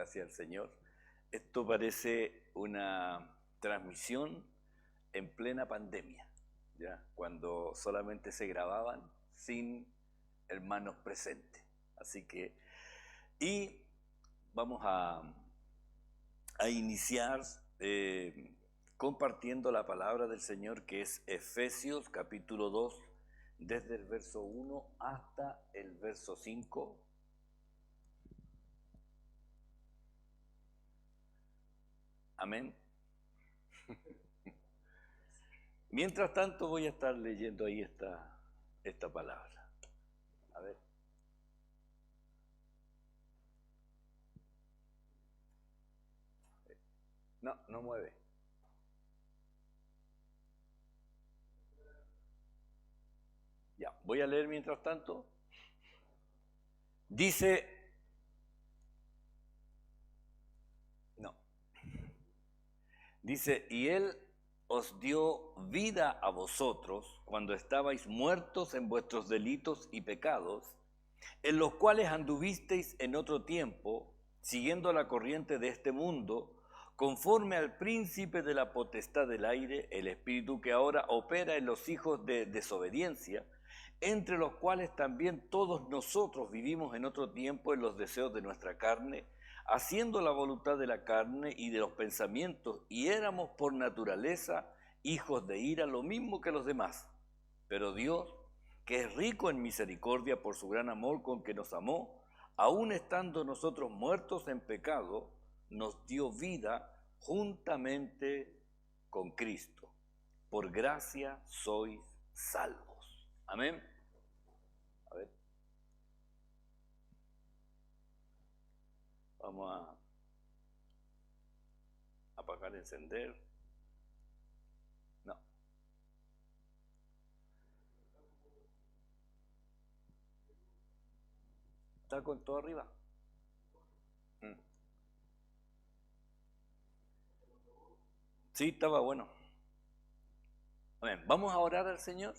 gracias al Señor. Esto parece una transmisión en plena pandemia, ¿ya? Cuando solamente se grababan sin hermanos presentes. Así que, y vamos a iniciar compartiendo la palabra del Señor, que es Efesios capítulo 2, desde el verso 1 hasta el verso 5. Amén. Mientras tanto voy a estar leyendo ahí esta palabra. A ver. No mueve. Ya, voy a leer mientras tanto. Dice, y Él os dio vida a vosotros cuando estabais muertos en vuestros delitos y pecados, en los cuales anduvisteis en otro tiempo, siguiendo la corriente de este mundo, conforme al príncipe de la potestad del aire, el espíritu que ahora opera en los hijos de desobediencia, entre los cuales también todos nosotros vivimos en otro tiempo en los deseos de nuestra carne, haciendo la voluntad de la carne y de los pensamientos, y éramos por naturaleza hijos de ira, lo mismo que los demás. Pero Dios, que es rico en misericordia por su gran amor con que nos amó, aun estando nosotros muertos en pecado, nos dio vida juntamente con Cristo. Por gracia sois salvos. Amén. A ver. Vamos a apagar, encender. No. ¿Está con todo arriba? Sí, estaba bueno. Amén. Vamos a orar al Señor.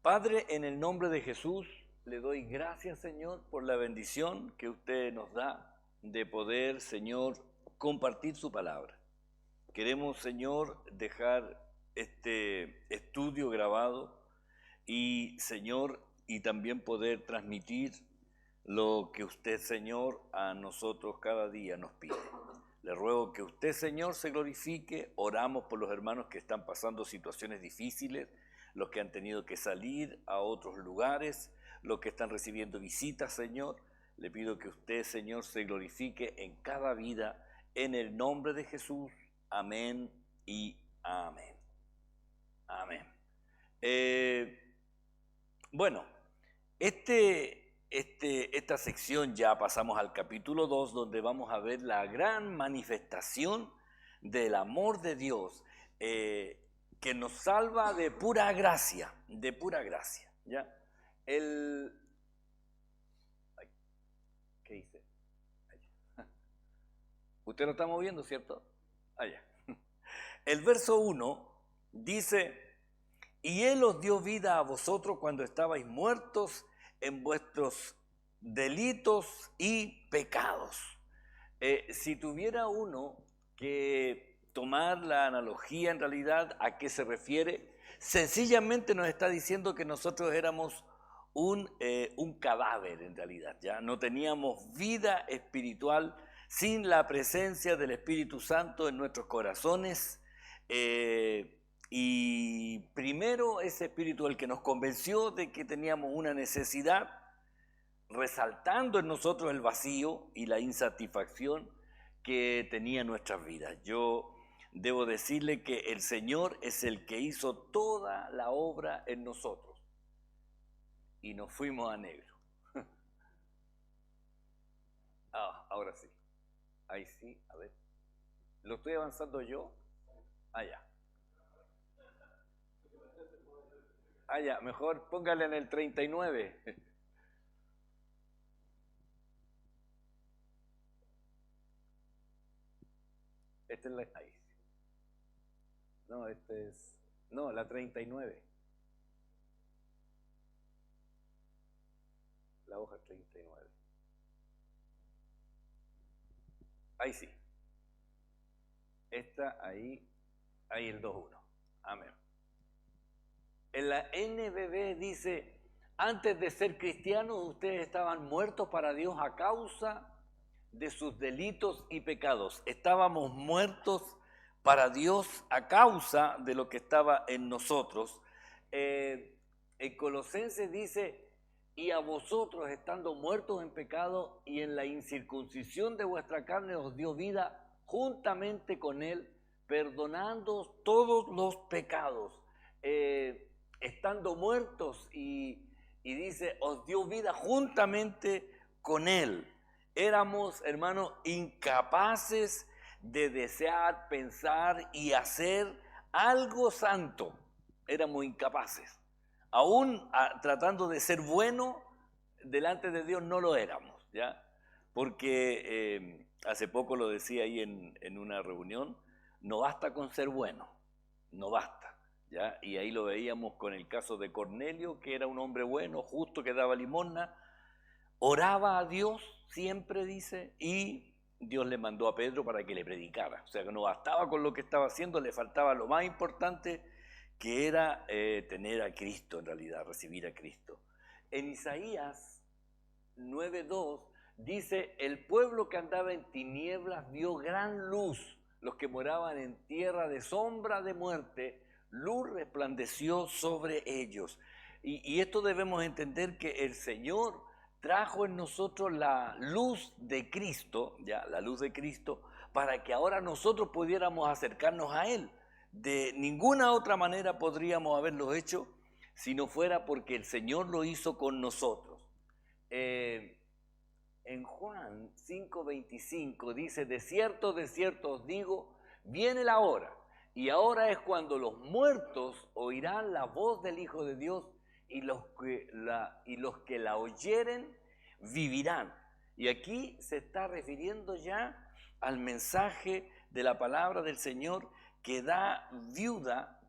Padre, en el nombre de Jesús, le doy gracias, Señor, por la bendición que usted nos da de poder, Señor, compartir su palabra. Queremos, Señor, dejar este estudio grabado y, Señor, y también poder transmitir lo que usted, Señor, a nosotros cada día nos pide. Le ruego que usted, Señor, se glorifique. Oramos por los hermanos que están pasando situaciones difíciles, los que han tenido que salir a otros lugares, los que están recibiendo visitas, Señor. Le pido que usted, Señor, se glorifique en cada vida, en el nombre de Jesús. Amén y amén. Amén. Bueno, esta sección ya pasamos al capítulo 2, donde vamos a ver la gran manifestación del amor de Dios, que nos salva de pura gracia, ¿ya? ¿Qué dice? Usted lo está moviendo, ¿cierto? Allá. El verso 1 dice, y Él os dio vida a vosotros cuando estabais muertos en vuestros delitos y pecados. Si tuviera uno que tomar la analogía en realidad, ¿a qué se refiere? Sencillamente nos está diciendo que nosotros éramos un cadáver en realidad, ¿ya? No teníamos vida espiritual sin la presencia del Espíritu Santo en nuestros corazones. Y primero ese Espíritu el que nos convenció de que teníamos una necesidad, resaltando en nosotros el vacío y la insatisfacción que tenía nuestras vidas. Yo debo decirle que el Señor es el que hizo toda la obra en nosotros y nos fuimos a negro. Ahora sí. Ahí sí, a ver. ¿Lo estoy avanzando yo? Ya. Ya, mejor póngale en el 39. Esta es la... Ahí. No, No, la 39. La hoja 39. Ahí sí. Ahí el 2:1. Amén. En la NBB dice, antes de ser cristianos ustedes estaban muertos para Dios a causa de sus delitos y pecados. Estábamos muertos para Dios a causa de lo que estaba en nosotros. En Colosenses dice, y a vosotros estando muertos en pecado y en la incircuncisión de vuestra carne os dio vida juntamente con él, perdonando todos los pecados. Estando muertos y dice, os dio vida juntamente con él. Éramos, hermanos, incapaces de desear, pensar y hacer algo santo. Éramos incapaces. Aún tratando de ser bueno, delante de Dios no lo éramos, ¿ya? Porque hace poco lo decía ahí en una reunión, no basta con ser bueno, no basta, ¿ya? Y ahí lo veíamos con el caso de Cornelio, que era un hombre bueno, justo, que daba limosna, oraba a Dios siempre, dice, y Dios le mandó a Pedro para que le predicara. O sea, que no bastaba con lo que estaba haciendo, le faltaba lo más importante, que era tener a Cristo, en realidad, recibir a Cristo. En Isaías 9:2 dice, el pueblo que andaba en tinieblas vio gran luz, los que moraban en tierra de sombra de muerte, luz resplandeció sobre ellos. Y esto debemos entender, que el Señor trajo en nosotros la luz de Cristo, ya, la luz de Cristo, para que ahora nosotros pudiéramos acercarnos a Él. De ninguna otra manera podríamos haberlo hecho si no fuera porque el Señor lo hizo con nosotros. En Juan 5:25 dice, de cierto os digo, viene la hora, y ahora es cuando los muertos oirán la voz del Hijo de Dios, y los que la oyeren vivirán. Y aquí se está refiriendo ya al mensaje de la palabra del Señor, que da vida,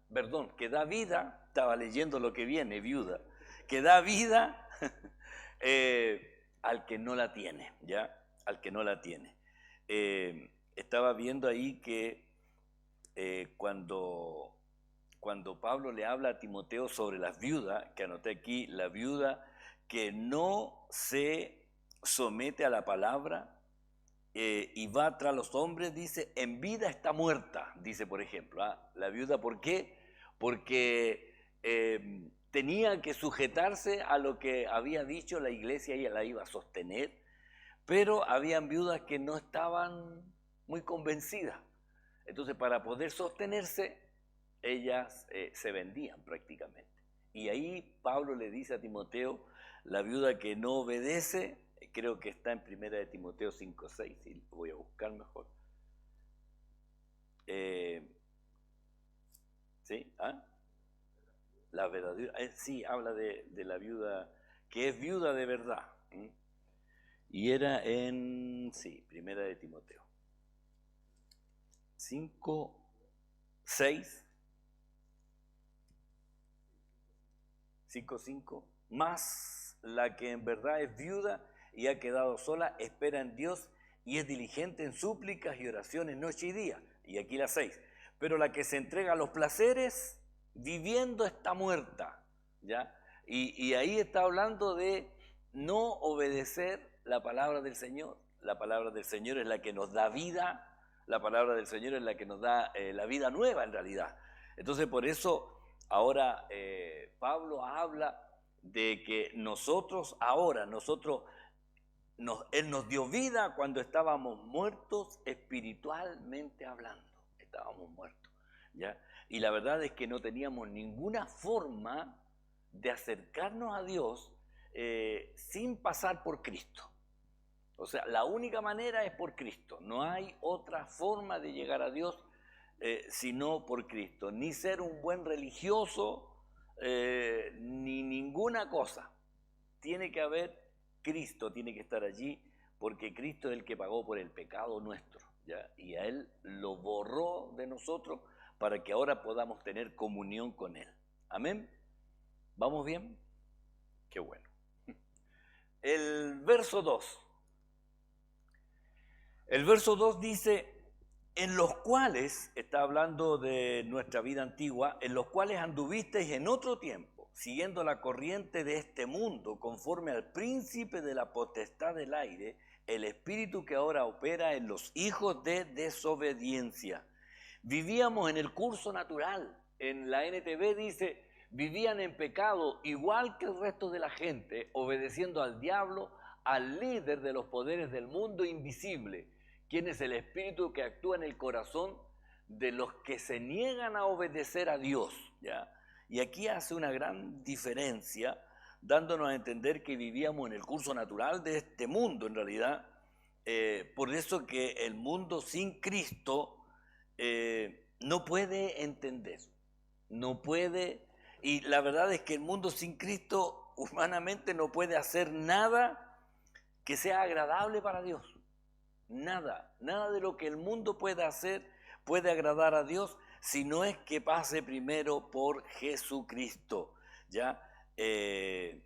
estaba leyendo lo que viene, viuda, que da vida al que no la tiene, ¿ya? Al que no la tiene. Estaba viendo ahí que cuando Pablo le habla a Timoteo sobre las viudas, que anoté aquí, la viuda que no se somete a la palabra, y va tras los hombres, dice, en vida está muerta, dice, por ejemplo. La viuda, ¿por qué? Porque tenía que sujetarse a lo que había dicho la iglesia, ella la iba a sostener, pero habían viudas que no estaban muy convencidas. Entonces, para poder sostenerse, ellas se vendían prácticamente. Y ahí Pablo le dice a Timoteo, la viuda que no obedece, creo que está en 1 de Timoteo 5:6, y lo voy a buscar mejor. ¿Sí? ¿Ah? La verdadera, sí, habla de la viuda, que es viuda de verdad. Y era sí, 1 de Timoteo 5:6, 5:5, más la que en verdad es viuda y ha quedado sola, espera en Dios y es diligente en súplicas y oraciones noche y día. Y aquí la 6. Pero la que se entrega a los placeres, viviendo está muerta, ¿ya? Y ahí está hablando de no obedecer la palabra del Señor. La palabra del Señor es la que nos da vida, la palabra del Señor es la que nos da la vida nueva en realidad. Entonces, por eso ahora Pablo habla de que nosotros ahora, Él nos dio vida cuando estábamos muertos espiritualmente hablando. Estábamos muertos, ¿ya? Y la verdad es que no teníamos ninguna forma de acercarnos a Dios sin pasar por Cristo. O sea, la única manera es por Cristo. No hay otra forma de llegar a Dios sino por Cristo. Ni ser un buen religioso, ni ninguna cosa. Tiene que haber Cristo, tiene que estar allí, porque Cristo es el que pagó por el pecado nuestro, ¿ya? Y a Él lo borró de nosotros para que ahora podamos tener comunión con Él. ¿Amén? ¿Vamos bien? Qué bueno. El verso 2. El verso 2 dice, en los cuales, está hablando de nuestra vida antigua, en los cuales anduvisteis en otro tiempo, siguiendo la corriente de este mundo, conforme al príncipe de la potestad del aire, el espíritu que ahora opera en los hijos de desobediencia. Vivíamos en el curso natural. En la NTV dice, vivían en pecado igual que el resto de la gente, obedeciendo al diablo, al líder de los poderes del mundo invisible, quien es el espíritu que actúa en el corazón de los que se niegan a obedecer a Dios, ¿ya? Y aquí hace una gran diferencia, dándonos a entender que vivíamos en el curso natural de este mundo, en realidad. Por eso que el mundo sin Cristo no puede entender, no puede, y la verdad es que el mundo sin Cristo humanamente no puede hacer nada que sea agradable para Dios. Nada, nada de lo que el mundo pueda hacer puede agradar a Dios si no es que pase primero por Jesucristo. ¿Ya? En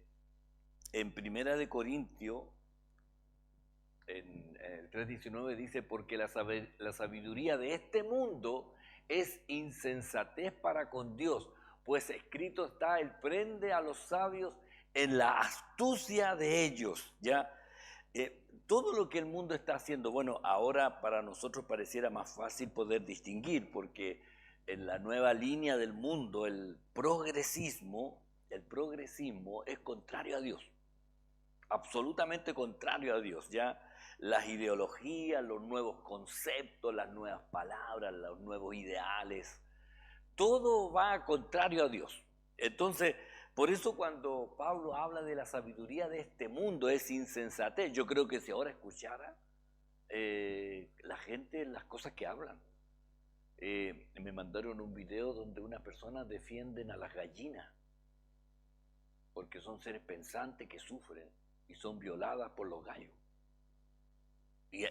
Primera de Corintios, en el 3:19 dice, porque la sabiduría de este mundo es insensatez para con Dios, pues escrito está, Él prende a los sabios en la astucia de ellos. ¿Ya? Todo lo que el mundo está haciendo, bueno, ahora para nosotros pareciera más fácil poder distinguir, porque en la nueva línea del mundo, el progresismo es contrario a Dios, absolutamente contrario a Dios. Ya las ideologías, los nuevos conceptos, las nuevas palabras, los nuevos ideales, todo va contrario a Dios. Entonces, por eso cuando Pablo habla de la sabiduría de este mundo es insensatez. Yo creo que si ahora escuchara la gente las cosas que hablan. Me mandaron un video donde una persona defienden a las gallinas porque son seres pensantes que sufren y son violadas por los gallos. Y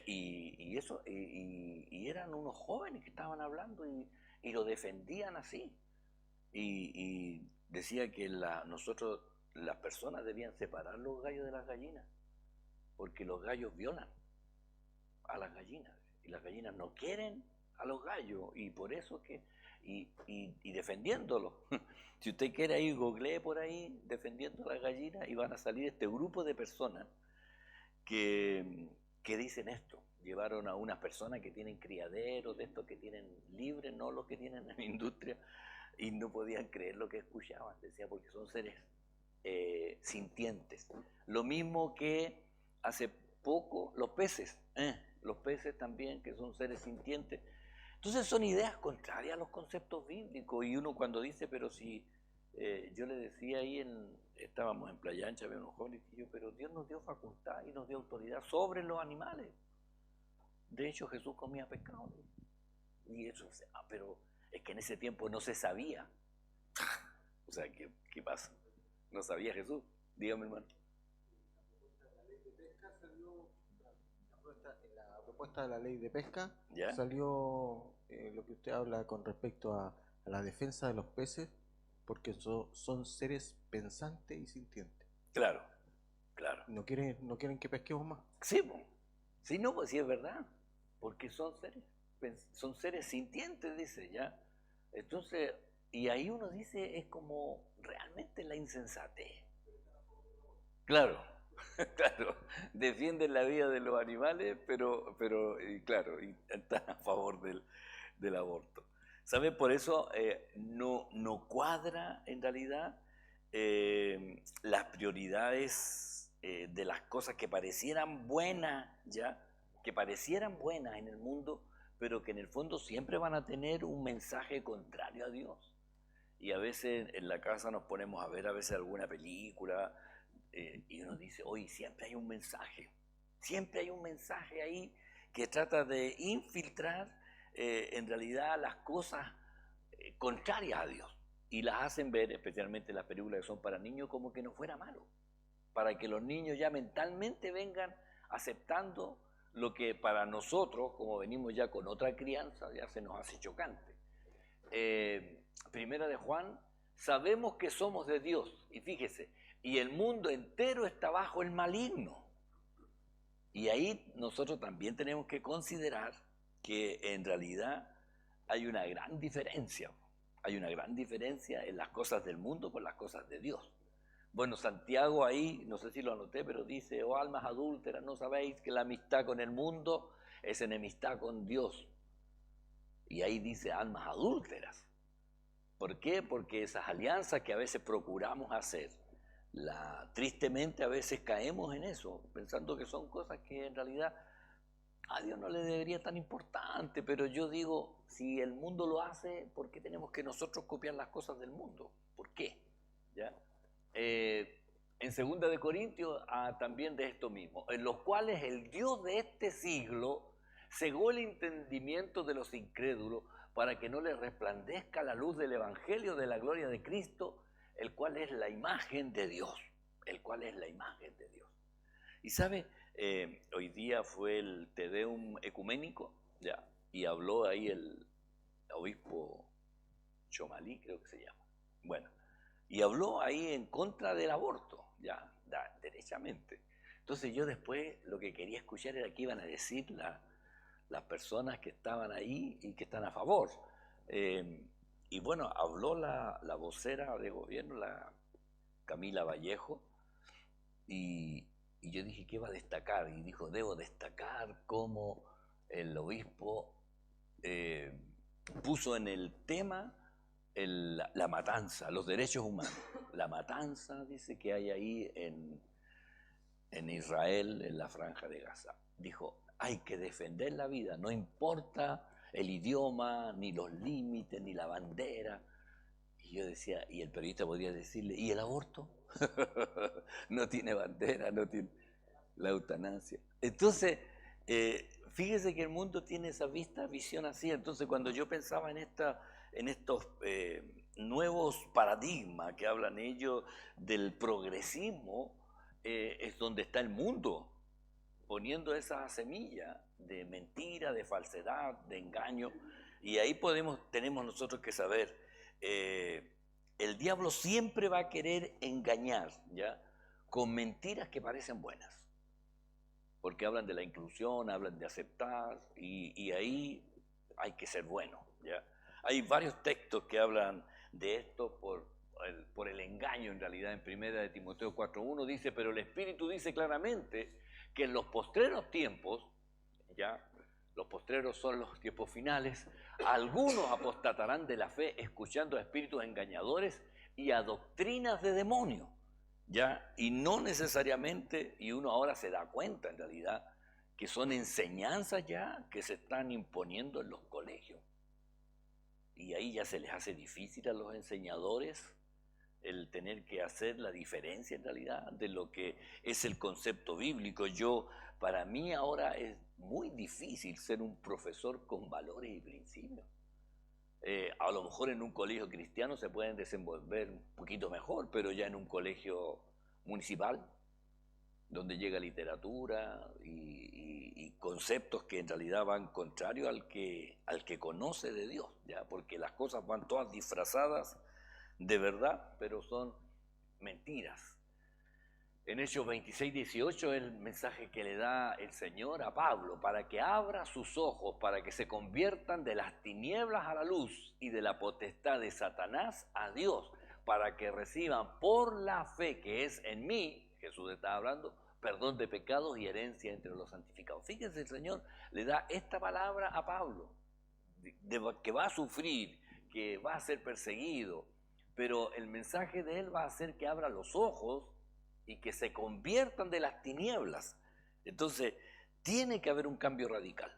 eran unos jóvenes que estaban hablando y lo defendían así. Y decía que nosotros, las personas, debían separar los gallos de las gallinas, porque los gallos violan a las gallinas y las gallinas no quieren a los gallos, y por eso que y defendiéndolo. Si usted quiere ahí, googlee por ahí defendiendo a las gallinas y van a salir este grupo de personas que dicen esto. Llevaron a unas personas que tienen criaderos, de estos que tienen libres, no los que tienen en la industria, y no podían creer lo que escuchaban. Decía, porque son seres sintientes. Lo mismo que hace poco los peces también, que son seres sintientes. Entonces son ideas contrarias a los conceptos bíblicos, y uno cuando dice, pero si yo le decía ahí, estábamos en Playa Ancha, había unos jóvenes, y yo, pero Dios nos dio facultad y nos dio autoridad sobre los animales. De hecho, Jesús comía pescado. Y eso, pero es que en ese tiempo no se sabía. O sea, ¿qué pasa? No sabía Jesús. Dígame, hermano. La propuesta de la ley de pesca ¿Ya? salió lo que usted habla con respecto a la defensa de los peces, porque son seres pensantes y sintientes. Claro, claro. No quieren que pesquemos más. Sí, sí, no, pues sí es verdad. Porque son seres sintientes, dice, ¿ya? Entonces, y ahí uno dice, es como realmente la insensatez. Claro, claro, defienden la vida de los animales, pero y claro, y están a favor del aborto. ¿Sabe? Por eso no cuadra en realidad las prioridades de las cosas que parecieran buenas, ¿ya? Que parecieran buenas en el mundo, pero que en el fondo siempre van a tener un mensaje contrario a Dios. Y a veces en la casa nos ponemos a ver a veces alguna película y uno dice, oye, siempre hay un mensaje ahí que trata de infiltrar en realidad las cosas contrarias a Dios, y las hacen ver, especialmente las películas que son para niños, como que no fuera malo, para que los niños ya mentalmente vengan aceptando lo que para nosotros, como venimos ya con otra crianza, ya se nos hace chocante. Primera de Juan, sabemos que somos de Dios, y fíjese, y el mundo entero está bajo el maligno. Y ahí nosotros también tenemos que considerar que en realidad hay una gran diferencia. Hay una gran diferencia en las cosas del mundo con las cosas de Dios. Bueno, Santiago ahí, no sé si lo anoté, pero dice, oh almas adúlteras, ¿no sabéis que la amistad con el mundo es enemistad con Dios? Y ahí dice almas adúlteras. ¿Por qué? Porque esas alianzas que a veces procuramos hacer, tristemente a veces caemos en eso, pensando que son cosas que en realidad a Dios no le debería tan importante, pero yo digo, si el mundo lo hace, ¿por qué tenemos que nosotros copiar las cosas del mundo? ¿Por qué? ¿Ya? En 2 Corintios también de esto mismo, en los cuales el Dios de este siglo cegó el entendimiento de los incrédulos para que no les resplandezca la luz del Evangelio de la gloria de Cristo, el cual es la imagen de Dios, el cual es la imagen de Dios. Y sabe, hoy día fue el Te Deum ecuménico, ya, y habló ahí el obispo Chomalí, creo que se llama. Bueno, y habló ahí en contra del aborto, ya, derechamente. Entonces yo después lo que quería escuchar era qué iban a decir las personas que estaban ahí y que están a favor. Y bueno, habló la vocera de gobierno, la Camila Vallejo, y yo dije, ¿qué va a destacar? Y dijo, debo destacar cómo el obispo puso en el tema la matanza, los derechos humanos. La matanza, dice, que hay ahí en Israel, en la Franja de Gaza. Dijo, hay que defender la vida, no importa el idioma, ni los límites, ni la bandera. Y yo decía, y el periodista podría decirle, ¿y el aborto? No tiene bandera, no tiene la eutanasia. Entonces, fíjese que el mundo tiene esa visión así. Entonces, cuando yo pensaba en estos nuevos paradigmas que hablan ellos del progresismo, es donde está el mundo, poniendo esa semilla de mentira, de falsedad, de engaño. Y ahí tenemos nosotros que saber, el diablo siempre va a querer engañar, ¿ya? Con mentiras que parecen buenas. Porque hablan de la inclusión, hablan de aceptar, y ahí hay que ser bueno, ¿ya? Hay varios textos que hablan de esto por el engaño, en realidad. En 1 Timoteo 4:1 dice, pero el Espíritu dice claramente que en los postreros tiempos, ¿ya? Los postreros son los tiempos finales, algunos apostatarán de la fe escuchando a espíritus engañadores y a doctrinas de demonios, ¿ya? Y no necesariamente, y uno ahora se da cuenta en realidad, que son enseñanzas ya que se están imponiendo en los colegios. Y ahí ya se les hace difícil a los enseñadores el tener que hacer la diferencia en realidad de lo que es el concepto bíblico. Para mí ahora es muy difícil ser un profesor con valores y principios. A lo mejor en un colegio cristiano se pueden desenvolver un poquito mejor, pero ya en un colegio municipal, donde llega literatura y conceptos que en realidad van contrario al que conoce de Dios, ¿ya? Porque las cosas van todas disfrazadas de verdad, pero son mentiras. En Hechos 26:18 es el mensaje que le da el Señor a Pablo, para que abra sus ojos, para que se conviertan de las tinieblas a la luz y de la potestad de Satanás a Dios, para que reciban por la fe que es en mí, Jesús está hablando, perdón de pecados y herencia entre los santificados. Fíjense, el Señor le da esta palabra a Pablo, que va a sufrir, que va a ser perseguido, pero el mensaje de él va a hacer que abra los ojos y que se conviertan de las tinieblas. Entonces, tiene que haber un cambio radical.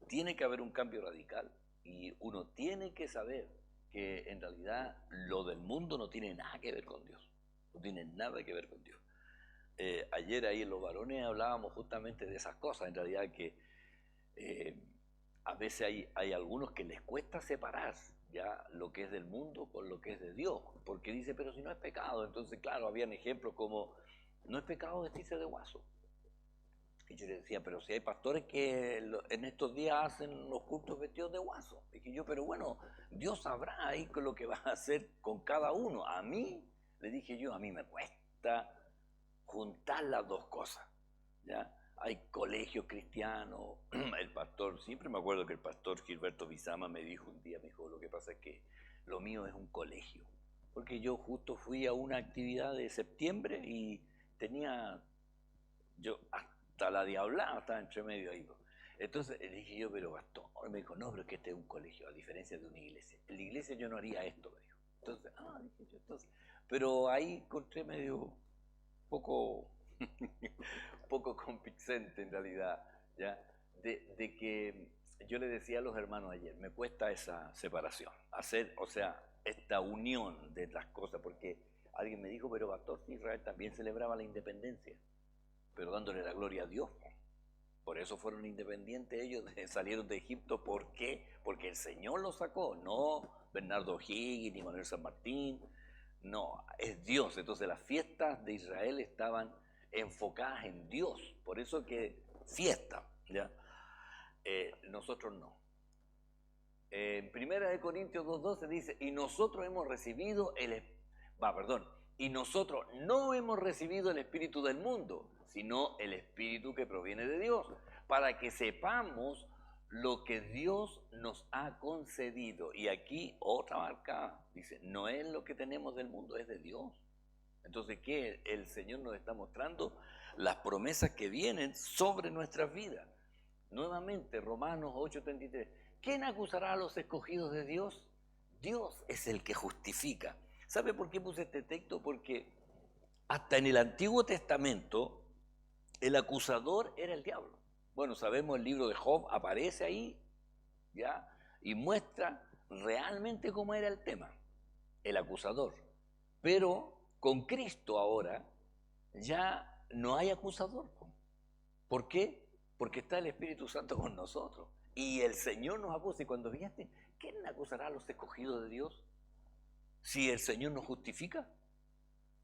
Tiene que haber un cambio radical y uno tiene que saber que en realidad lo del mundo no tiene nada que ver con Dios. No tiene nada que ver con Dios. Ayer ahí en Los Varones hablábamos justamente de esas cosas. En realidad que a veces hay algunos que les cuesta separar ya lo que es del mundo con lo que es de Dios, porque dice, pero si no es pecado. Entonces, claro, habían ejemplos como, no es pecado vestirse de guaso. Y yo le decía, pero si hay pastores que en estos días hacen los cultos vestidos de guaso. Y yo, pero bueno, Dios sabrá ahí con lo que va a hacer con cada uno. A mí, le dije yo, a mí me cuesta juntar las dos cosas, ¿ya? hay colegios cristianos. El pastor, siempre me acuerdo que el pastor Gilberto Bizama me dijo un día, me dijo, lo que pasa es que lo mío es un colegio. Porque yo justo fui a una actividad de septiembre y tenía, yo hasta la diablada estaba entre medio ahí. Entonces le dije yo, pero pastor, me dijo, no, pero es que este es un colegio, a diferencia de una iglesia. En la iglesia yo no haría esto, me dijo. Entonces, dije yo, entonces, pero ahí encontré medio poco, poco convincente en realidad, ¿ya? De que yo le decía a los hermanos ayer, me cuesta esa separación, hacer, o sea, esta unión de las cosas, porque alguien me dijo, pero pastor, si Israel también celebraba la independencia, pero dándole la gloria a Dios. Por eso fueron independientes ellos, salieron de Egipto. ¿Por qué? Porque el Señor los sacó, no Bernardo O'Higgins ni Manuel San Martín. No, es Dios. Entonces las fiestas de Israel estaban enfocadas en Dios. Por eso que fiesta, ¿ya? Nosotros no. En 1 Corintios 2:12 dice, y nosotros hemos recibido y nosotros no hemos recibido el espíritu del mundo, sino el espíritu que proviene de Dios, para que sepamos lo que Dios nos ha concedido. Y aquí otra marca dice, no es lo que tenemos del mundo, es de Dios. Entonces, ¿qué? El Señor nos está mostrando las promesas que vienen sobre nuestras vidas. Nuevamente, Romanos 8:33. ¿Quién acusará a los escogidos de Dios? Dios es el que justifica. ¿Sabe por qué puse este texto? Porque hasta en el Antiguo Testamento el acusador era el diablo. Bueno, sabemos el libro de Job aparece ahí, ¿ya? Y muestra realmente cómo era el tema, el acusador. Pero con Cristo ahora ya no hay acusador. ¿Por qué? Porque está el Espíritu Santo con nosotros. Y el Señor nos acusa. Y cuando vieste, ¿quién acusará a los escogidos de Dios? Si el Señor nos justifica.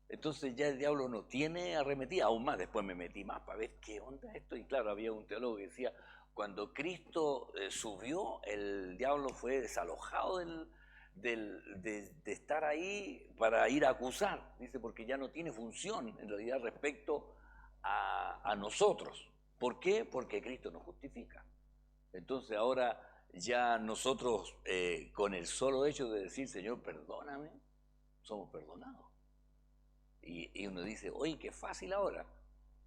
Entonces ya el diablo no tiene arremetida. Aún más, después me metí más para ver qué onda esto. Y claro, había un teólogo que decía, cuando Cristo subió, el diablo fue desalojado de estar ahí para ir a acusar. Dice, porque ya no tiene función en realidad respecto a nosotros. ¿Por qué? Porque Cristo nos justifica. Entonces ahora ya nosotros, con el solo hecho de decir, Señor, perdóname, somos perdonados. Y uno dice, oye, qué fácil ahora.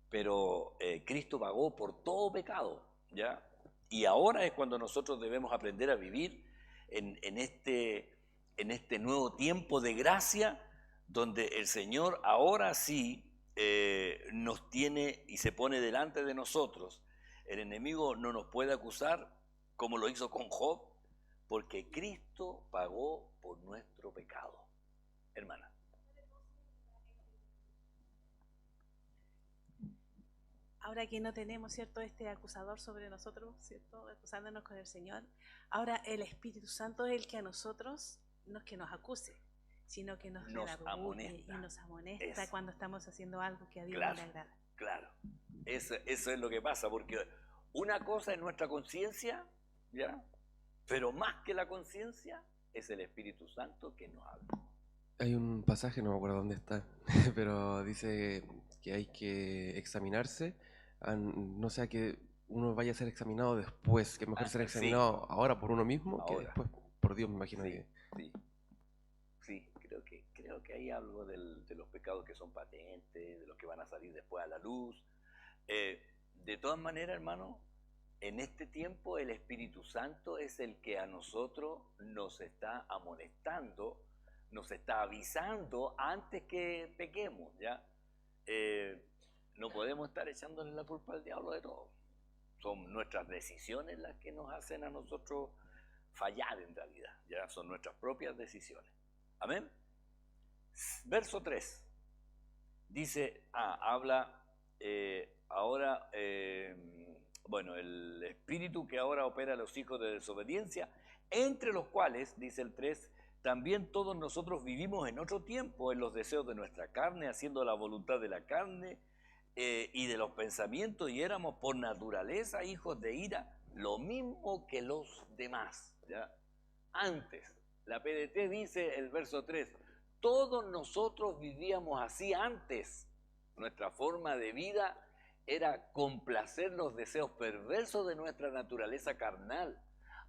Pero Cristo pagó por todo pecado, ¿ya? Y ahora es cuando nosotros debemos aprender a vivir en este nuevo tiempo de gracia, donde el Señor ahora sí nos tiene y se pone delante de nosotros. El enemigo no nos puede acusar como lo hizo con Job, porque Cristo pagó por nuestro pecado. Hermana. Ahora que no tenemos, ¿cierto?, este acusador sobre nosotros, ¿cierto?, acusándonos con el Señor, ahora el Espíritu Santo es el que a nosotros, no es que nos acuse, sino que nos redarguye y nos amonesta cuando estamos haciendo algo que a Dios no le agrada. Claro, eso es lo que pasa, porque una cosa es nuestra conciencia, ¿ya? Pero más que la conciencia es el Espíritu Santo que nos habla. Hay un pasaje, no me acuerdo dónde está, pero dice que hay que examinarse, no sea que uno vaya a ser examinado después, que es mejor ser examinado ahora por uno mismo que después por Dios, me imagino. Sí, creo que hay algo de los pecados que son patentes, de los que van a salir después a la luz. De todas maneras, hermano, en este tiempo el Espíritu Santo es el que a nosotros nos está amonestando, nos está avisando antes que pequemos, ¿ya? No podemos estar echándole la culpa al diablo de todo. Son nuestras decisiones las que nos hacen a nosotros fallar en realidad, ¿ya? Son nuestras propias decisiones. Amén. Verso 3. Dice, habla ahora, bueno, el espíritu que ahora opera a los hijos de desobediencia, entre los cuales, dice el 3, también todos nosotros vivimos en otro tiempo en los deseos de nuestra carne, haciendo la voluntad de la carne y de los pensamientos, y éramos por naturaleza hijos de ira, lo mismo que los demás, ¿ya? Antes, la PDT dice el verso 3, todos nosotros vivíamos así antes. Nuestra forma de vida era complacer los deseos perversos de nuestra naturaleza carnal.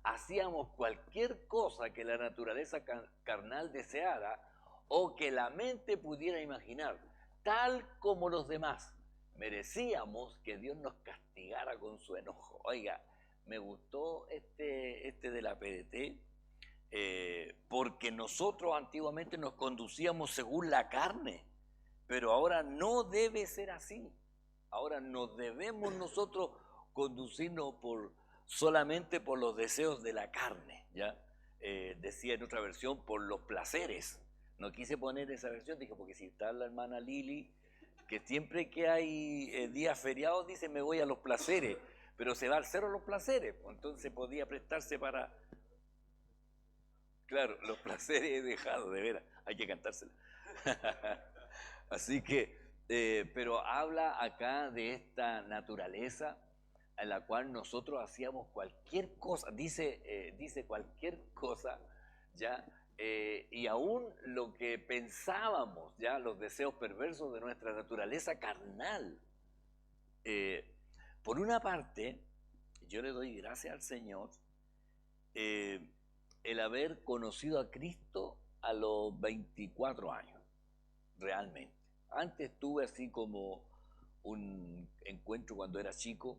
Hacíamos cualquier cosa que la naturaleza carnal deseara o que la mente pudiera imaginar, tal como los demás. Merecíamos que Dios nos castigara con su enojo. Oiga, me gustó este de la PDT, porque nosotros antiguamente nos conducíamos según la carne, pero ahora no debe ser así. Ahora no debemos nosotros conducirnos solamente por los deseos de la carne, ¿ya? Decía en otra versión, por los placeres. No quise poner esa versión, dije, porque si está la hermana Lili, que siempre que hay días feriados dice me voy a los placeres, pero se va al cerro los placeres, pues, entonces podía prestarse para... Claro, los placeres he dejado, de veras, hay que cantársela. Así que, pero habla acá de esta naturaleza en la cual nosotros hacíamos cualquier cosa, dice cualquier cosa, ¿ya? Y aún lo que pensábamos, ya los deseos perversos de nuestra naturaleza carnal. Por una parte, yo le doy gracias al Señor el haber conocido a Cristo a los 24 años, realmente. Antes tuve así como un encuentro cuando era chico,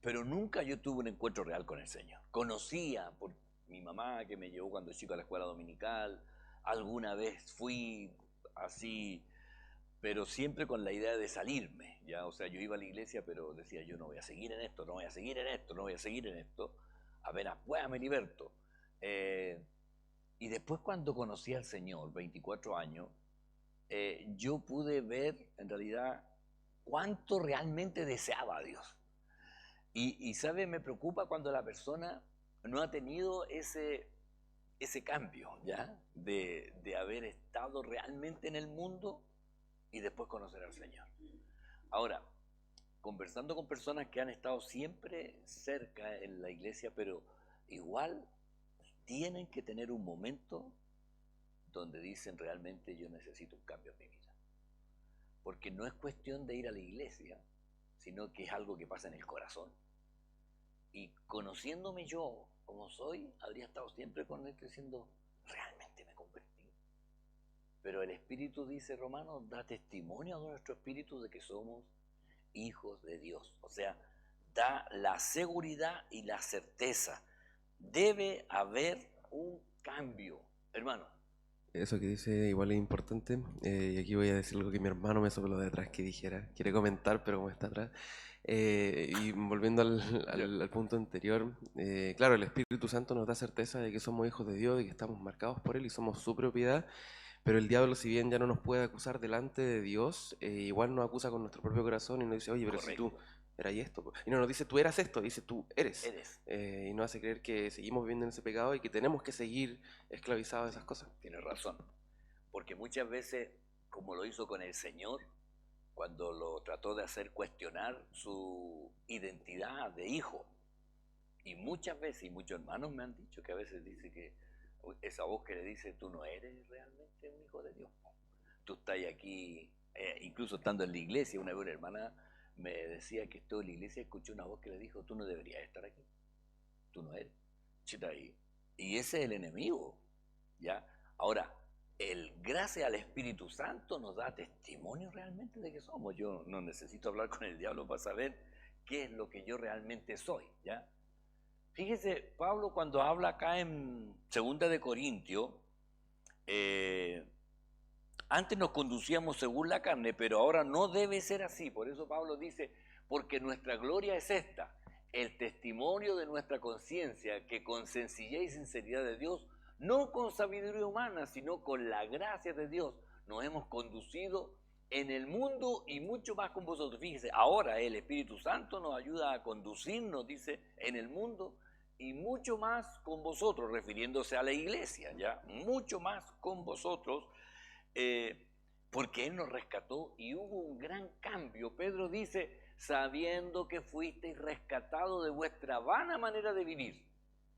pero nunca yo tuve un encuentro real con el Señor. Conocía por mi mamá que me llevó cuando chico a la escuela dominical, alguna vez fui así, pero siempre con la idea de salirme, ¿ya? O sea, yo iba a la iglesia, pero decía, yo no voy a seguir en esto, no voy a seguir en esto, no voy a seguir en esto, apenas pueda me liberto. Y después cuando conocí al Señor, 24 años, yo pude ver en realidad cuánto realmente deseaba a Dios. Y ¿sabe? Me preocupa cuando la persona no ha tenido ese cambio, ¿ya? De haber estado realmente en el mundo y después conocer al Señor. Ahora, conversando con personas que han estado siempre cerca en la iglesia, pero igual tienen que tener un momento donde dicen realmente yo necesito un cambio en mi vida. Porque no es cuestión de ir a la iglesia, sino que es algo que pasa en el corazón. Y conociéndome yo como soy, habría estado siempre con él diciendo, realmente me convertí. Pero el Espíritu, dice Romanos, da testimonio a nuestro espíritu de que somos hijos de Dios. O sea, da la seguridad y la certeza. Debe haber un cambio, hermano. Eso que dice igual es importante, y aquí voy a decir algo que mi hermano me sopló de atrás que dijera, quiere comentar pero como está atrás, y volviendo al punto anterior, claro, el Espíritu Santo nos da certeza de que somos hijos de Dios y que estamos marcados por Él y somos su propiedad, pero el diablo, si bien ya no nos puede acusar delante de Dios, igual nos acusa con nuestro propio corazón y nos dice, oye, pero Correcto. si tú eras esto, y no nos dice tú eras esto, dice tú eres. Y nos hace creer que seguimos viviendo en ese pecado y que tenemos que seguir esclavizados a esas cosas. Tienes razón, porque muchas veces, como lo hizo con el Señor, cuando lo trató de hacer cuestionar su identidad de hijo, y muchas veces, y muchos hermanos me han dicho que a veces dice que esa voz que le dice, tú no eres realmente un hijo de Dios, tú estás aquí, incluso estando en la iglesia, una vez una hermana me decía que estuvo en la iglesia y escuchó una voz que le dijo, tú no deberías estar aquí, tú no eres, chita ahí. Y ese es el enemigo, ¿ya? Ahora, gracias al Espíritu Santo nos da testimonio realmente de que somos. Yo no necesito hablar con el diablo para saber qué es lo que yo realmente soy, ¿ya? Fíjese, Pablo cuando habla acá en 2 de Corintios, antes nos conducíamos según la carne, pero ahora no debe ser así. Por eso Pablo dice, porque nuestra gloria es esta, el testimonio de nuestra conciencia, que con sencillez y sinceridad de Dios, no con sabiduría humana, sino con la gracia de Dios, nos hemos conducido en el mundo y mucho más con vosotros. Fíjese, ahora el Espíritu Santo nos ayuda a conducirnos, dice, en el mundo y mucho más con vosotros, refiriéndose a la iglesia, ya, mucho más con vosotros, porque Él nos rescató y hubo un gran cambio. Pedro dice, sabiendo que fuisteis rescatados de vuestra vana manera de vivir,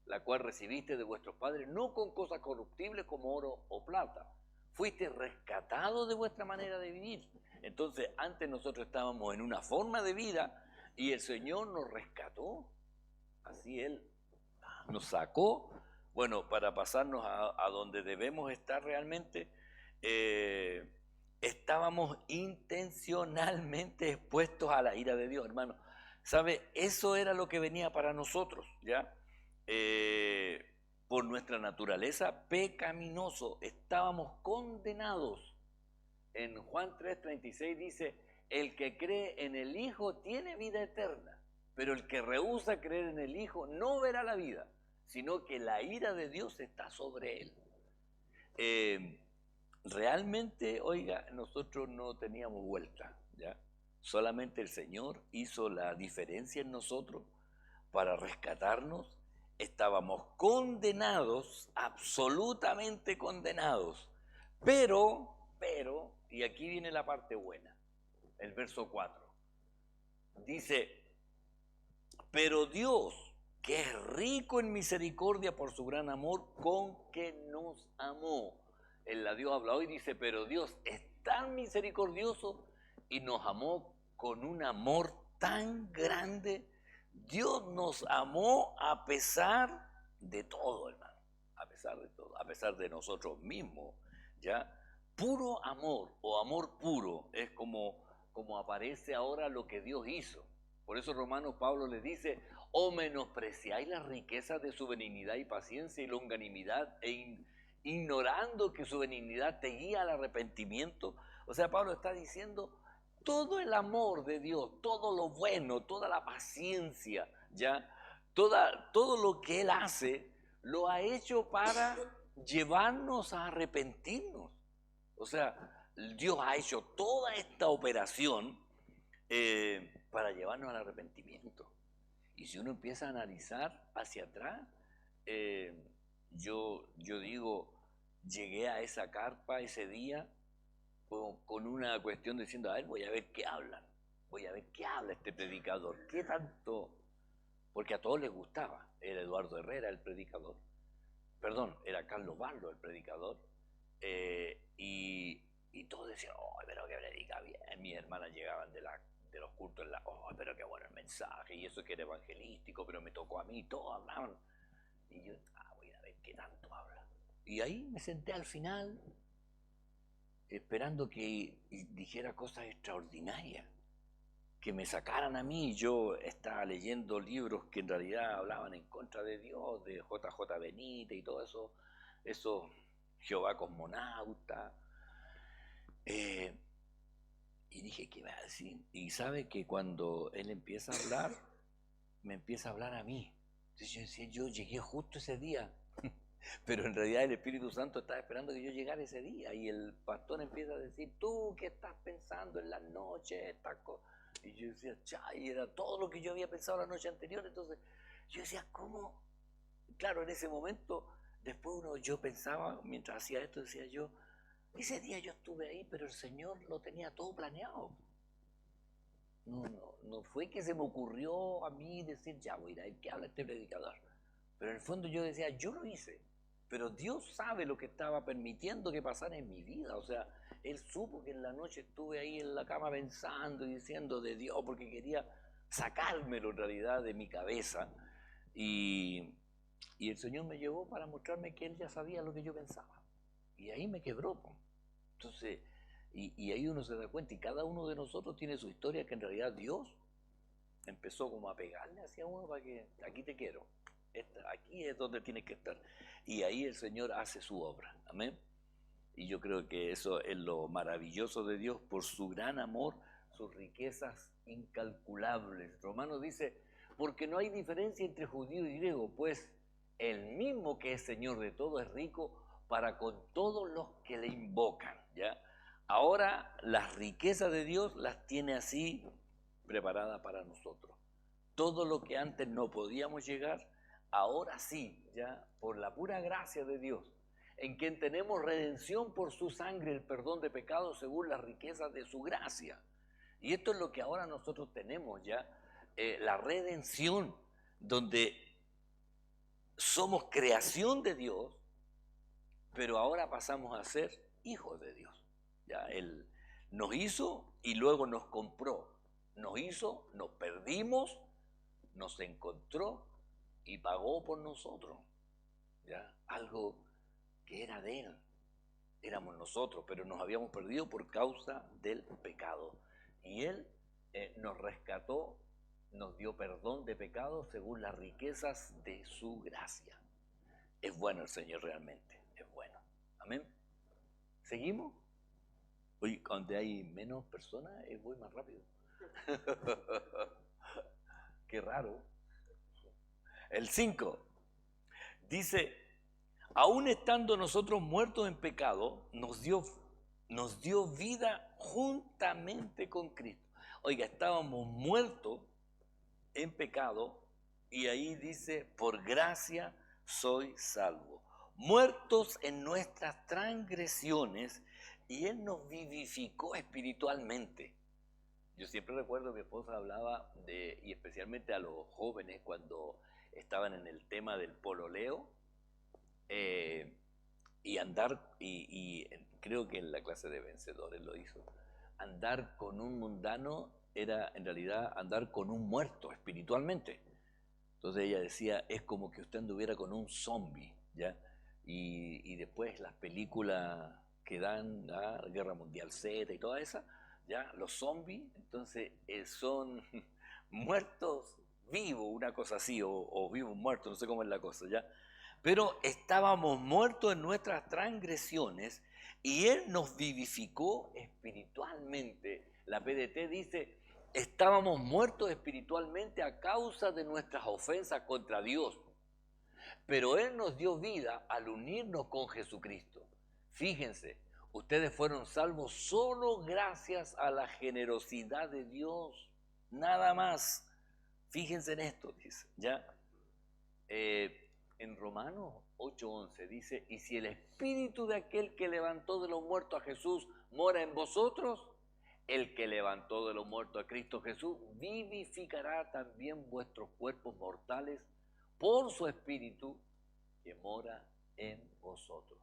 la cual recibiste de vuestros padres, no con cosas corruptibles como oro o plata, fuiste rescatados de vuestra manera de vivir. Entonces, antes nosotros estábamos en una forma de vida y el Señor nos rescató. Así Él nos sacó, bueno, para pasarnos a donde debemos estar realmente. Estábamos intencionalmente expuestos a la ira de Dios, hermano. ¿Sabe? Eso era lo que venía para nosotros, ¿ya? Por nuestra naturaleza pecaminoso, estábamos condenados. En Juan 3:36 dice, el que cree en el Hijo tiene vida eterna, pero el que rehúsa creer en el Hijo no verá la vida, sino que la ira de Dios está sobre él. Realmente, oiga, nosotros no teníamos vuelta, ¿ya? Solamente el Señor hizo la diferencia en nosotros para rescatarnos. Estábamos condenados, absolutamente condenados, pero, y aquí viene la parte buena, el verso 4, dice, pero Dios, que es rico en misericordia por su gran amor con que nos amó. El Dios habla hoy, dice, pero Dios es tan misericordioso y nos amó con un amor tan grande. Dios nos amó a pesar de todo, hermano, a pesar de todo, a pesar de nosotros mismos, ¿ya? Puro amor o amor puro es como aparece ahora lo que Dios hizo. Por eso Romanos Pablo les dice, o menospreciáis las riquezas de su benignidad y paciencia y longanimidad ignorando que su benignidad te guía al arrepentimiento. O sea, Pablo está diciendo todo el amor de Dios, todo lo bueno, toda la paciencia, ¿ya? Todo lo que Él hace, lo ha hecho para llevarnos a arrepentirnos. O sea, Dios ha hecho toda esta operación para llevarnos al arrepentimiento. Y si uno empieza a analizar hacia atrás, yo digo, llegué a esa carpa ese día con una cuestión diciendo, a ver, voy a ver qué hablan, voy a ver qué habla este predicador, qué tanto, porque a todos les gustaba, era Eduardo Herrera el predicador, perdón, era Carlos Barlo el predicador, y todos decían, oh, pero que predica bien, mis hermanas llegaban de los cultos, oh, pero qué bueno el mensaje, y eso que era evangelístico, pero me tocó a mí, todos hablaban, y yo, voy a ver qué tanto habla. Y ahí me senté al final, esperando que dijera cosas extraordinarias, que me sacaran a mí. Yo estaba leyendo libros que en realidad hablaban en contra de Dios, de J.J. Benítez y todo eso Jehová cosmonauta. Y dije, ¿qué va a decir? Y sabe que cuando él empieza a hablar, me empieza a hablar a mí. Entonces yo decía, yo llegué justo ese día, pero en realidad el Espíritu Santo estaba esperando que yo llegara ese día, y el pastor empieza a decir, ¿tú qué estás pensando en la noche? Y yo decía, y era todo lo que yo había pensado la noche anterior. Entonces yo decía, ¿cómo? Claro, en ese momento, después yo pensaba, mientras hacía esto, decía yo, ese día yo estuve ahí, pero el Señor lo tenía todo planeado. No fue que se me ocurrió a mí decir, ya voy a ir, que habla este predicador. Pero en el fondo yo decía, yo lo hice, pero Dios sabe lo que estaba permitiendo que pasara en mi vida. O sea, Él supo que en la noche estuve ahí en la cama pensando y diciendo de Dios, porque quería sacármelo en realidad de mi cabeza. Y el Señor me llevó para mostrarme que Él ya sabía lo que yo pensaba. Y ahí me quebró. Entonces, y ahí uno se da cuenta, y cada uno de nosotros tiene su historia, que en realidad Dios empezó como a pegarle hacia uno para que, aquí te quiero, aquí es donde tienes que estar. Y ahí el Señor hace su obra, amén. Y yo creo que eso es lo maravilloso de Dios, por su gran amor, sus riquezas incalculables. Romanos dice, porque no hay diferencia entre judío y griego, pues el mismo que es Señor de todo es rico para con todos los que le invocan, ¿ya? Ahora las riquezas de Dios las tiene así preparadas para nosotros. Todo lo que antes no podíamos llegar, ahora sí, ya, por la pura gracia de Dios, en quien tenemos redención por su sangre, el perdón de pecados según las riquezas de su gracia. Y esto es lo que ahora nosotros tenemos, ya, la redención, donde somos creación de Dios, pero ahora pasamos a ser hijos de Dios. Ya, Él nos hizo y luego nos compró. Nos hizo, nos perdimos, nos encontró y pagó por nosotros. ¿Ya? Algo que era de Él. Éramos nosotros, pero nos habíamos perdido por causa del pecado. Y Él nos rescató, nos dio perdón de pecados según las riquezas de su gracia. Es bueno el Señor realmente, es bueno. Amén. ¿Seguimos? Hoy, donde hay menos personas, voy más rápido. Qué raro. El 5 dice: aún estando nosotros muertos en pecado, nos dio vida juntamente con Cristo. Oiga, estábamos muertos en pecado y ahí dice: por gracia soy salvo. Muertos en nuestras transgresiones y Él nos vivificó espiritualmente. Yo siempre recuerdo que mi esposa hablaba y especialmente a los jóvenes cuando estaban en el tema del pololeo, y andar, y creo que en la clase de vencedores lo hizo, andar con un mundano era en realidad andar con un muerto espiritualmente. Entonces ella decía, es como que usted anduviera con un zombie, ¿ya? Y después las películas que dan, ¿ya? Guerra Mundial Z y toda esa, ¿ya? Los zombies, entonces son muertos vivos, una cosa así, o vivos muertos, no sé cómo es la cosa, ¿ya? Pero estábamos muertos en nuestras transgresiones y Él nos vivificó espiritualmente. La PDT dice, estábamos muertos espiritualmente a causa de nuestras ofensas contra Dios. Pero Él nos dio vida al unirnos con Jesucristo. Fíjense, ustedes fueron salvos solo gracias a la generosidad de Dios. Nada más. Fíjense en esto, dice, ¿ya? En Romanos 8:11 dice, y si el espíritu de aquel que levantó de los muertos a Jesús mora en vosotros, el que levantó de los muertos a Cristo Jesús vivificará también vuestros cuerpos mortales por su espíritu que mora en vosotros.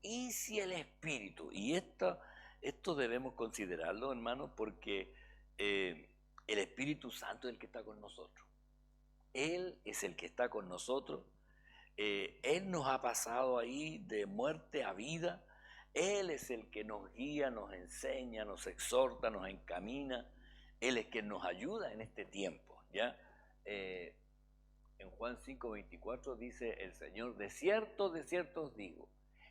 Y si el espíritu, y esto debemos considerarlo, hermanos, porque el Espíritu Santo es el que está con nosotros. Él es el que está con nosotros. Él nos ha pasado ahí de muerte a vida. Él es el que nos guía, nos enseña, nos exhorta, nos encamina. Él es quien nos ayuda en este tiempo, ¿ya? En Juan 5:24 dice el Señor, de cierto os digo,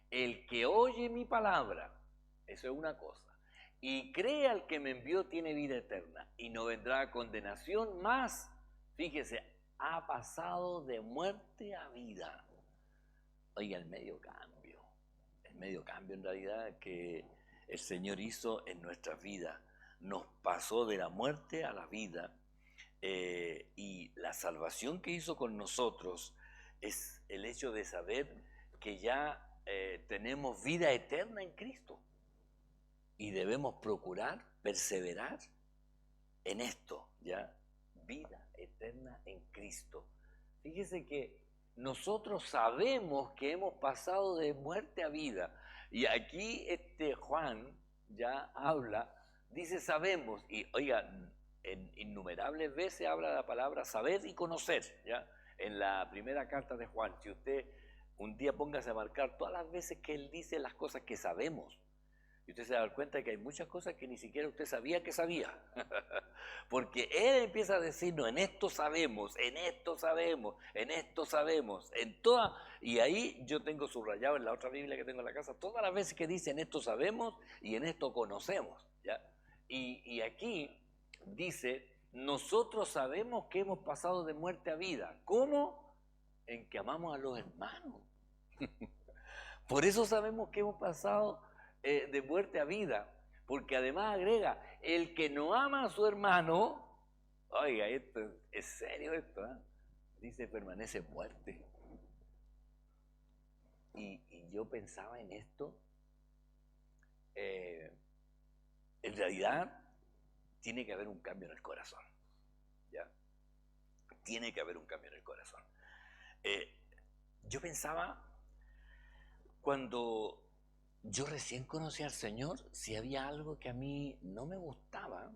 el que oye mi palabra, eso es una cosa, y cree al que me envió tiene vida eterna y no vendrá a condenación más. Fíjese, ha pasado de muerte a vida. Oiga, el medio cambio en realidad que el Señor hizo en nuestras vidas. Nos pasó de la muerte a la vida, y la salvación que hizo con nosotros es el hecho de saber que ya tenemos vida eterna en Cristo y debemos procurar, perseverar en esto, ¿ya? Vida eterna en Cristo. Fíjese que nosotros sabemos que hemos pasado de muerte a vida. Y aquí Juan ya habla, dice sabemos, y oiga, en innumerables veces habla la palabra saber y conocer, ¿ya? En la primera carta de Juan, si usted un día póngase a marcar todas las veces que él dice las cosas que sabemos, y usted se va a dar cuenta de que hay muchas cosas que ni siquiera usted sabía que sabía. Porque Él empieza a decirnos, en esto sabemos, en esto sabemos, en esto sabemos, en toda... Y ahí yo tengo subrayado en la otra Biblia que tengo en la casa, todas las veces que dice en esto sabemos y en esto conocemos, ¿ya? Y aquí dice, nosotros sabemos que hemos pasado de muerte a vida. ¿Cómo? En que amamos a los hermanos. Por eso sabemos que hemos pasado de muerte a vida, porque además agrega, el que no ama a su hermano, oiga, esto es serio esto, ¿eh? Dice, permanece muerte. Y yo pensaba en esto, en realidad tiene que haber un cambio en el corazón, ¿ya? Tiene que haber un cambio en el corazón. Yo pensaba cuando yo recién conocí al Señor, si había algo que a mí no me gustaba,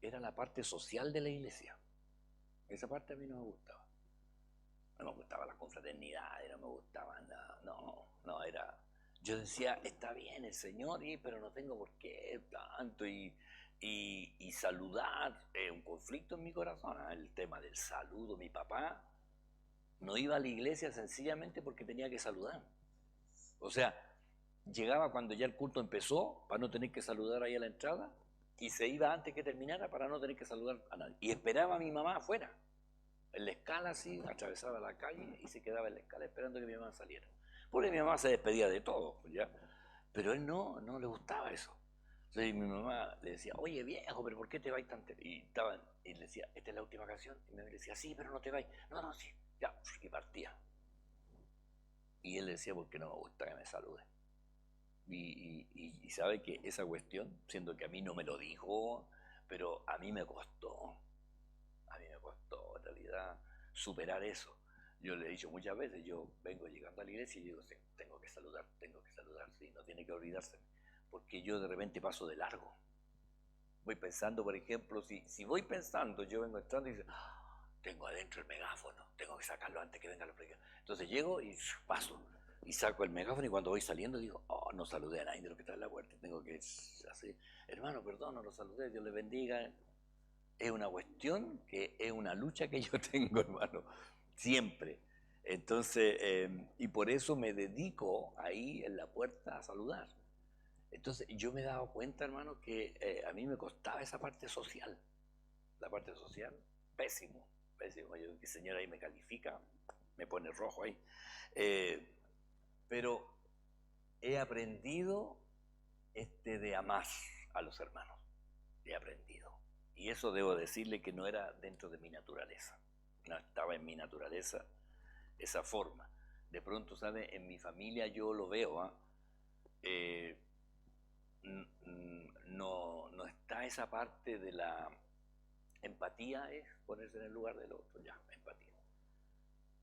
era la parte social de la iglesia. Esa parte a mí no me gustaba. No me gustaba la confraternidad, no me gustaba nada. No, era... Yo decía, está bien el Señor, pero no tengo por qué tanto. Y saludar, un conflicto en mi corazón, el tema del saludo. Mi papá no iba a la iglesia sencillamente porque tenía que saludar. O sea, llegaba cuando ya el culto empezó, para no tener que saludar ahí a la entrada, y se iba antes que terminara para no tener que saludar a nadie. Y esperaba a mi mamá afuera, en la escala así, atravesaba la calle y se quedaba en la escala esperando que mi mamá saliera. Porque mi mamá se despedía de todo, ¿ya? Pero a él no le gustaba eso. Entonces mi mamá le decía, oye viejo, pero ¿por qué te vais tan y le decía, esta es la última canción. Y mi mamá le decía, sí, pero no te vais. No, sí, ya, y partía. Y él le decía, porque no me gusta que me salude. Y sabe que esa cuestión, siendo que a mí no me lo dijo, pero a mí me costó en realidad superar eso. Yo le he dicho muchas veces, yo vengo llegando a la iglesia y digo, sí, tengo que saludar, sí, no tiene que olvidarse, porque yo de repente paso de largo. Voy pensando, por ejemplo, si voy pensando, yo vengo entrando y digo, tengo adentro el megáfono, tengo que sacarlo antes que venga la predicación. Entonces llego y paso, y saco el megáfono y cuando voy saliendo digo, no saludé a nadie de lo que está en la puerta, tengo que así, hermano, perdón, no lo saludé, Dios le bendiga. Es una cuestión que es una lucha que yo tengo, hermano, siempre. Entonces, y por eso me dedico ahí en la puerta a saludar. Entonces, yo me he dado cuenta, hermano, que a mí me costaba esa parte social. La parte social, pésimo. Yo, mi señora ahí me califica, me pone rojo ahí. Pero he aprendido de amar a los hermanos. He aprendido. Y eso debo decirle que no era dentro de mi naturaleza. No estaba en mi naturaleza esa forma. De pronto, ¿sabe? En mi familia yo lo veo, no está esa parte de la empatía, es ponerse en el lugar del otro, ya, empatía.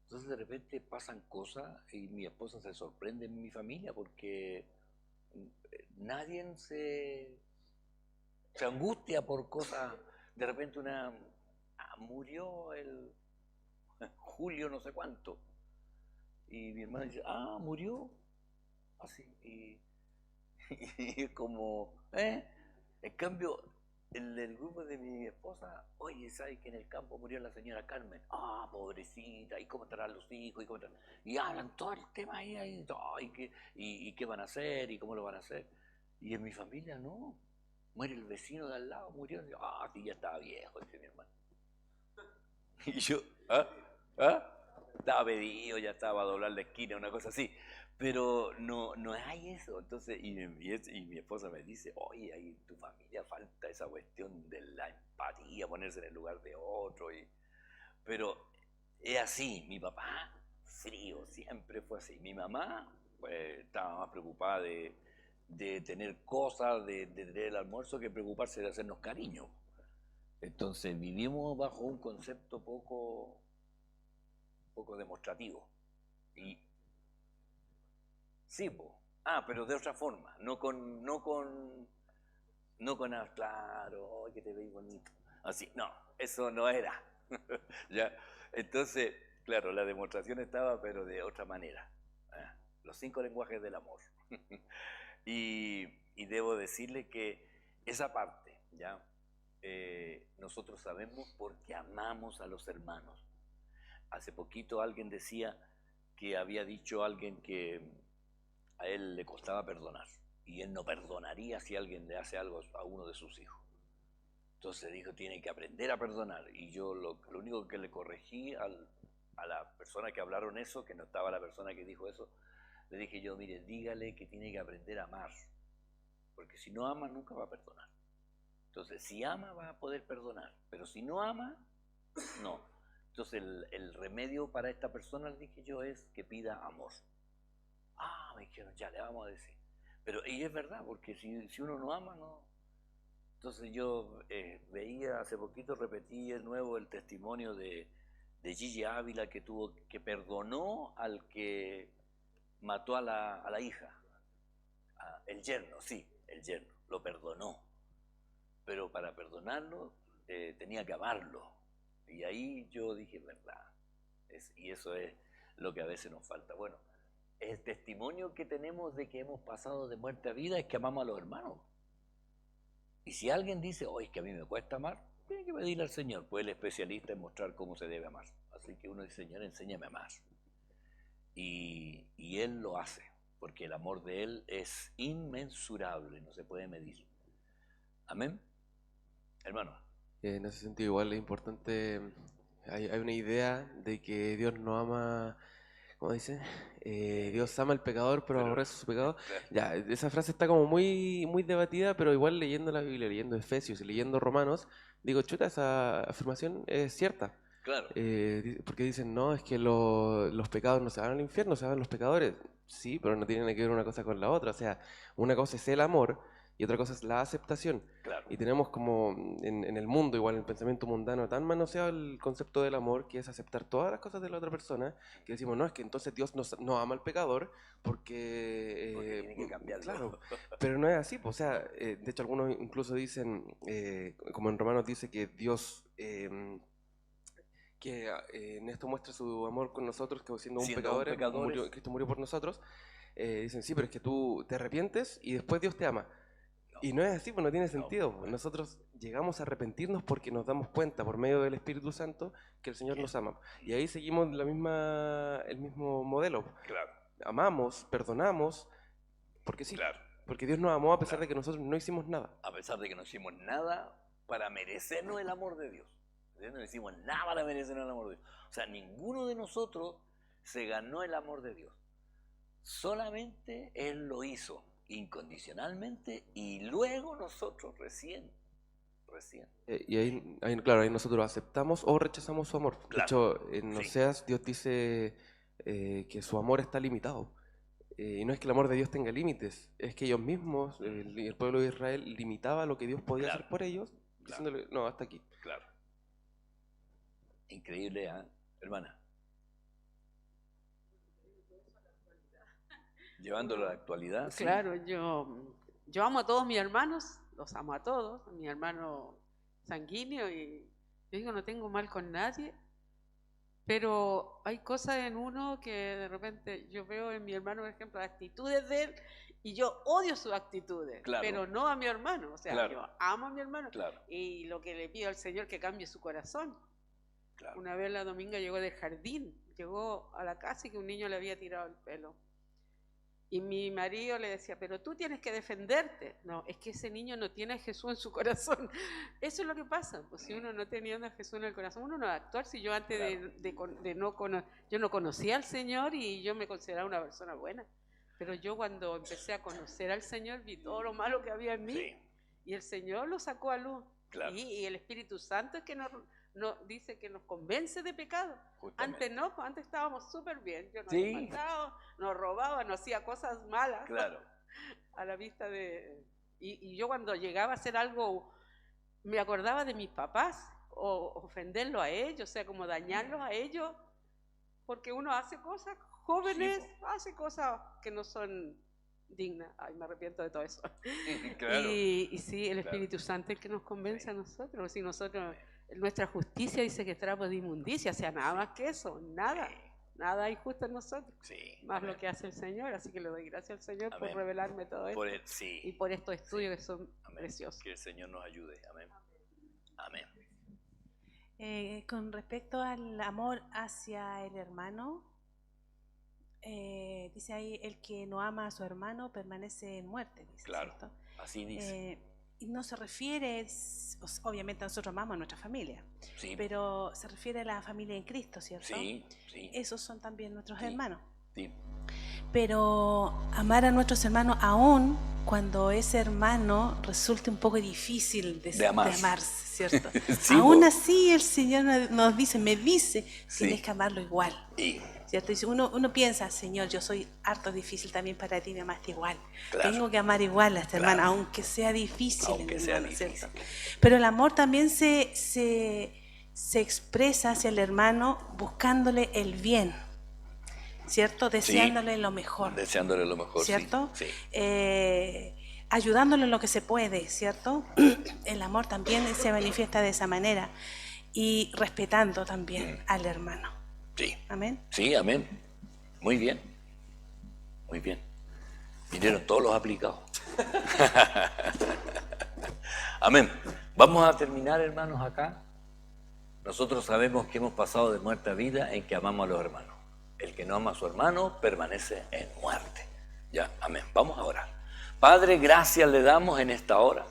Entonces de repente pasan cosas y mi esposa se sorprende en mi familia porque nadie se angustia por cosas. De repente murió el Julio no sé cuánto. Y mi hermana dice, murió. Así. Y es como, En cambio, el grupo de mi esposa, oye, ¿sabes que en el campo murió la señora Carmen? Pobrecita, ¿y cómo estarán los hijos? Y hablan todo el tema ahí, y qué van a hacer, y cómo lo van a hacer. Y en mi familia no. Muere el vecino de al lado, murió. Sí, ya estaba viejo, dice mi hermano. Y yo, estaba pedido, ya estaba a doblar la esquina, una cosa así. Pero no hay eso. Entonces, y mi esposa me dice, oye, ahí en tu familia falta esa cuestión de la empatía, ponerse en el lugar de otro. Pero es así, mi papá, frío, siempre fue así. Mi mamá, pues, estaba más preocupada de tener cosas, de tener el almuerzo, que preocuparse de hacernos cariño. Entonces vivimos bajo un concepto poco demostrativo. Y sí, pero de otra forma, no con claro, que te veis bonito. Así, no, eso no era. ¿Ya? Entonces, claro, la demostración estaba, pero de otra manera. Los 5 lenguajes del amor. Y debo decirle que esa parte, ¿ya? Nosotros sabemos porque amamos a los hermanos. Hace poquito alguien decía que había dicho a alguien que a él le costaba perdonar y él no perdonaría si alguien le hace algo a uno de sus hijos. Entonces dijo, tiene que aprender a perdonar. Y yo lo único que le corregí a la persona que hablaron eso, que no estaba la persona que dijo eso, le dije yo, mire, dígale que tiene que aprender a amar, porque si no ama nunca va a perdonar. Entonces, si ama va a poder perdonar, pero si no ama, no. Entonces, el remedio para esta persona, le dije yo, es que pida amor. Me dijeron, ya, le vamos a decir. Pero, y es verdad, porque si uno no ama, no. Entonces yo veía, hace poquito repetí de nuevo el testimonio de Gigi Ávila, que perdonó al que mató a la hija. el yerno, sí, el yerno, lo perdonó. Pero para perdonarlo tenía que amarlo. Y ahí yo dije, verdad. Y eso es lo que a veces nos falta. Bueno, el testimonio que tenemos de que hemos pasado de muerte a vida es que amamos a los hermanos. Y si alguien dice, es que a mí me cuesta amar, tiene que pedirle al Señor, pues él es especialista en mostrar cómo se debe amar. Así que uno dice, Señor, enséñame a amar. Y Él lo hace, porque el amor de Él es inmensurable, no se puede medir. Amén. Hermano. En ese sentido igual es importante, hay una idea de que Dios no ama, ¿cómo dice? Dios ama al pecador pero aborrece su pecado. Ya, esa frase está como muy, muy debatida, pero igual leyendo la Biblia, leyendo Efesios y leyendo Romanos, digo, chuta, esa afirmación es cierta. Claro. Porque dicen, no, es que los pecados no se van al infierno, se van los pecadores. Sí, pero no tienen que ver una cosa con la otra. O sea, una cosa es el amor y otra cosa es la aceptación. Claro. Y tenemos como en el mundo, igual en el pensamiento mundano, tan manoseado el concepto del amor, que es aceptar todas las cosas de la otra persona, que decimos, no, es que entonces Dios no ama al pecador porque tiene que cambiarlo. Claro, pero no es así. O sea, de hecho algunos incluso dicen, como en Romanos dice que Dios... que en esto muestra su amor con nosotros, que siendo pecadores, Cristo murió por nosotros. Dicen, sí, pero es que tú te arrepientes y después Dios te ama. No. Y no es así, pues no tiene sentido. No. Nosotros llegamos a arrepentirnos porque nos damos cuenta por medio del Espíritu Santo que el Señor nos ama. Y ahí seguimos el mismo modelo. Claro. Amamos, perdonamos, porque sí. Claro. Porque Dios nos amó a pesar de que nosotros no hicimos nada. A pesar de que no hicimos nada para merecernos el amor de Dios. No hicimos nada para merecer el amor de Dios. O sea, ninguno de nosotros se ganó el amor de Dios. Solamente Él lo hizo incondicionalmente y luego nosotros recién. Y ahí, claro, ahí nosotros aceptamos o rechazamos su amor. Claro. De hecho, en Oseas Dios dice que su amor está limitado. Y no es que el amor de Dios tenga límites, es que ellos mismos, el pueblo de Israel, limitaba lo que Dios podía hacer por ellos, diciéndole, no, hasta aquí. Claro. Increíble, ¿eh? Hermana. Llevándolo a la actualidad. Claro, ¿sí? yo amo a todos mis hermanos, los amo a todos, a mi hermano sanguíneo, y yo digo, no tengo mal con nadie, pero hay cosas en uno que de repente yo veo en mi hermano, por ejemplo, actitudes de él, y yo odio sus actitudes, claro, pero no a mi hermano, o sea, claro, yo amo a mi hermano, claro, y lo que le pido al Señor que cambie su corazón. Claro. Una vez la Dominga llegó del jardín, llegó a la casa y que un niño le había tirado el pelo. Y mi marido le decía, pero tú tienes que defenderte. No, es que ese niño no tiene a Jesús en su corazón. Eso es lo que pasa. Pues si uno no tenía a Jesús en el corazón, uno no va a actuar. Si yo antes yo no conocía al Señor y yo me consideraba una persona buena. Pero yo cuando empecé a conocer al Señor vi todo lo malo que había en mí. Sí. Y el Señor lo sacó a luz. Claro. Y el Espíritu Santo es que dice que nos convence de pecado. Justamente. Antes no, antes estábamos súper bien. Yo no había matado, no robaba, no hacía cosas malas. Claro. A la vista de... Y yo cuando llegaba a hacer algo, me acordaba de mis papás, o ofenderlos a ellos, o sea, como dañarlos a ellos, porque uno hace cosas, jóvenes, hace cosas que no son dignas. Ay, me arrepiento de todo eso. Claro. Y sí, el Espíritu Santo es que nos convence a nosotros. Si nosotros... Nuestra justicia dice que trapo de inmundicia, o sea, nada más que eso, nada hay justo en nosotros, más amén, lo que hace el Señor, así que le doy gracias al Señor amén, por revelarme todo esto y por estos estudios que son preciosos. Que el Señor nos ayude, amén. Amén. Con respecto al amor hacia el hermano, dice ahí, el que no ama a su hermano permanece en muerte, dice, claro, ¿cierto? Así dice. Y no se refiere, obviamente nosotros amamos a nuestra familia, pero se refiere a la familia en Cristo, ¿cierto? Sí. Esos son también nuestros hermanos. Sí. Pero amar a nuestros hermanos aún cuando ese hermano resulte un poco difícil de amarse, ¿cierto? Aún así el Señor nos dice, tienes que amarlo igual. ¿Cierto? Y si uno piensa, Señor, yo soy harto difícil también para ti, me amaste igual. Claro. Tengo que amar igual a este hermano, aunque sea difícil. ¿Cierto? Pero el amor también se expresa hacia el hermano buscándole el bien. ¿cierto? Deseándole lo mejor, Deseándole lo mejor, ¿cierto? Sí. Ayudándole en lo que se puede, ¿cierto? El amor también se manifiesta de esa manera y respetando también al hermano. Sí. Amén. Sí, amén. Muy bien. Muy bien. Vinieron todos los aplicados. Amén. Vamos a terminar, hermanos, acá. Nosotros sabemos que hemos pasado de muerte a vida en que amamos a los hermanos. El que no ama a su hermano permanece en muerte. Ya, amén. Vamos a orar. Padre, gracias le damos en esta hora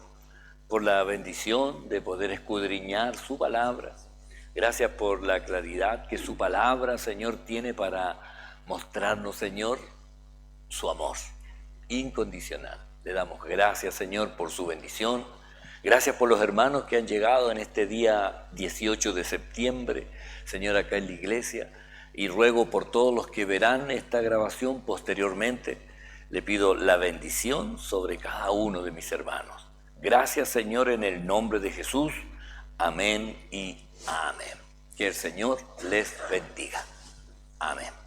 por la bendición de poder escudriñar su palabra. Gracias por la claridad que su palabra, Señor, tiene para mostrarnos, Señor, su amor incondicional. Le damos gracias, Señor, por su bendición. Gracias por los hermanos que han llegado en este día 18 de septiembre, Señor, acá en la iglesia. Y ruego por todos los que verán esta grabación posteriormente. Le pido la bendición sobre cada uno de mis hermanos. Gracias, Señor, en el nombre de Jesús. Amén y amén. Que el Señor les bendiga. Amén.